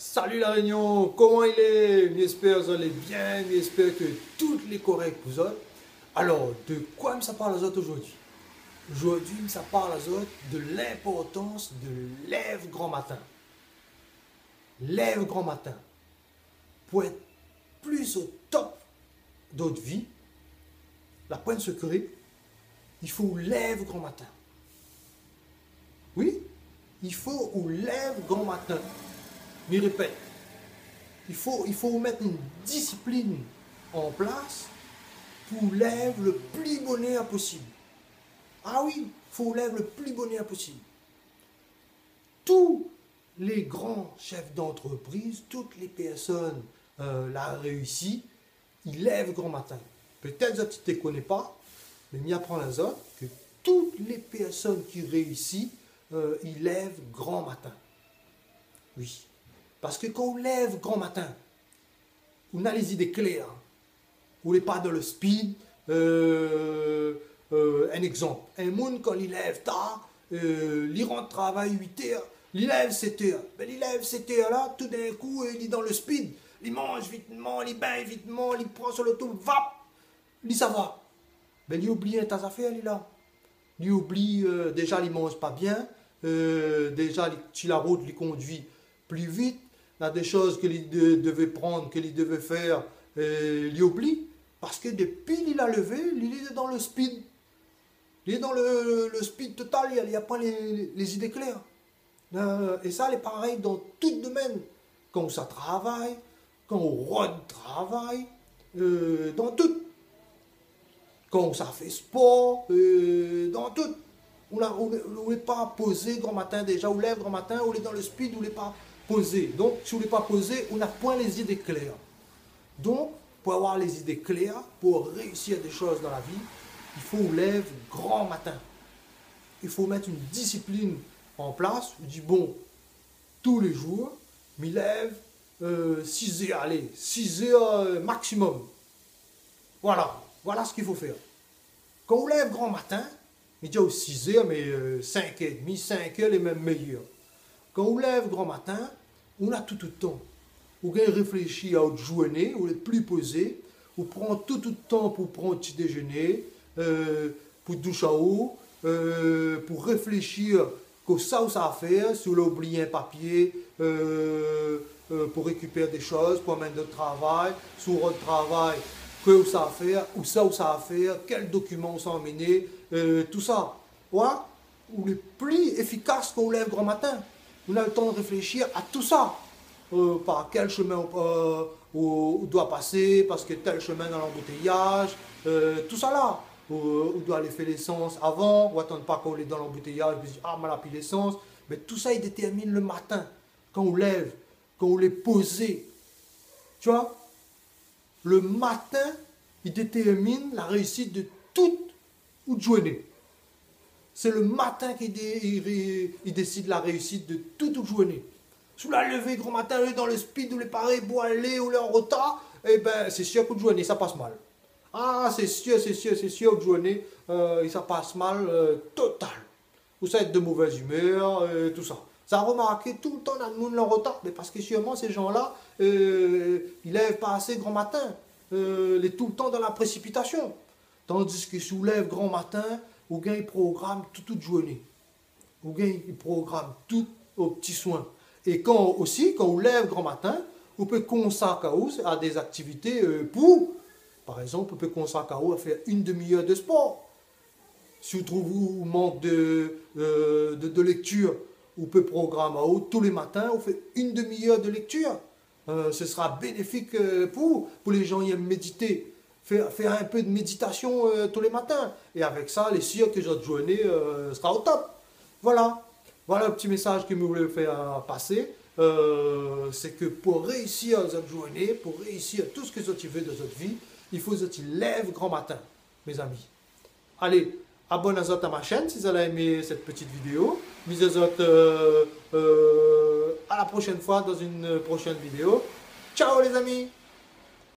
Salut la Réunion, comment il est? J'espère que vous allez bien, j'espère que toutes les corrects vous autres. Alors, de quoi ça parle aux autres aujourd'hui? Aujourd'hui, ça parle aux autres de l'importance de lève grand matin. Lève grand matin. Pour être plus au top de votre vie, la pointe secret, il faut lève grand matin. Oui, il faut ou lève grand matin. Mais répète, il faut mettre une discipline en place pour lève le plus bonheur possible. Ah oui, il faut lève le plus bonheur possible. Tous les grands chefs d'entreprise, toutes les personnes la réussi, ils lèvent grand matin. Peut-être que tu ne te connais pas, mais m'y apprends les autres que toutes les personnes qui réussissent, ils lèvent grand matin. Oui. Parce que quand on lève grand matin, on a les idées claires. On n'est pas dans le speed. Un exemple. Un monde, quand il lève tard, il rentre travail 8 heures, il lève 7 heures. Ben, il lève 7 heures là, tout d'un coup, il est dans le speed. Il mange vitement, il bain vitement, il prend sur l'auto, va, il ça va. Ben, il oublie tas affaires, il là. Il oublie, déjà, il mange pas bien. Déjà, si la route lui conduit plus vite, il y a des choses qu'il devait prendre, qu'il devait faire, il oublie. Parce que depuis qu'il a levé, il est dans le speed. Il est dans le speed total, il n'y a pas les idées claires. Et ça, c'est pareil dans tout domaine. Quand ça travaille, quand on travaille, dans tout. Quand ça fait sport, dans tout. On n'est pas posé grand matin déjà, on lève grand matin, on est dans le speed, on n'est pas posé. Donc, si on n'est pas posé, on n'a point les idées claires. Donc, pour avoir les idées claires, pour réussir des choses dans la vie, il faut lève grand matin. Il faut mettre une discipline en place. On dit, bon, tous les jours, je lève 6 heures, allez, 6 heures maximum. Voilà ce qu'il faut faire. Quand on lève grand matin, il dit 6 heures, mais 5h30, 5 heures, les mêmes meilleurs. Quand on lève grand matin, on a tout le temps. On réfléchit à notre journée, on est plus posé, on prend tout le temps pour prendre un petit déjeuner, pour douche à eau, pour réfléchir que ça ou ça à faire, si on a oublié un papier, pour récupérer des choses, pour amener de travail, sur votre travail, que ça à faire, ou ça à faire, quel document on s'en emmener, tout ça. Voilà. On est plus efficace qu'on lève grand matin. On a le temps de réfléchir à tout ça. Par quel chemin on doit passer, parce que tel chemin dans l'embouteillage, tout ça là. On doit aller faire l'essence avant, ou attendre pas qu'on est dans l'embouteillage, puis dire, ah, mal a l'essence. Mais tout ça, il détermine le matin, quand on lève, quand on est posé. Tu vois, le matin, il détermine la réussite de toute journée. C'est le matin qu'il décide la réussite de toute journée. Sous la levée grand matin, dans le speed, ou les parés, pour aller, ou les en retard, eh ben, c'est sûr qu'une journée, ça passe mal. Ah, c'est sûr, une journée, ça passe mal, total. Ou ça être de mauvaise humeur, tout ça. Ça a remarqué tout le temps dans le monde en retard, mais parce que sûrement ces gens-là, ils lèvent pas assez grand matin. Ils sont tout le temps dans la précipitation. Tandis que si on lève grand matin, ou bien ils programment toute journée. Ou bien ils programment tout aux petits soins. Et quand on lève grand matin, on peut consacrer à des activités pour, par exemple, on peut consacrer à faire une demi-heure de sport. Si vous trouvez un manque de lecture, on peut programmer tous les matins, on fait une demi-heure de lecture. Ce sera bénéfique pour les gens qui aiment méditer. Faire un peu de méditation tous les matins. Et avec ça, les sûr que votre journée sera au top. Voilà. Voilà le petit message que je voulais faire passer. C'est que pour réussir votre journée, pour réussir tout ce que vous veux dans votre vie, il faut que vous lève grand matin, mes amis. Allez, abonnez-vous à ma chaîne si vous avez aimé cette petite vidéo. Bisous à la prochaine fois dans une prochaine vidéo. Ciao les amis!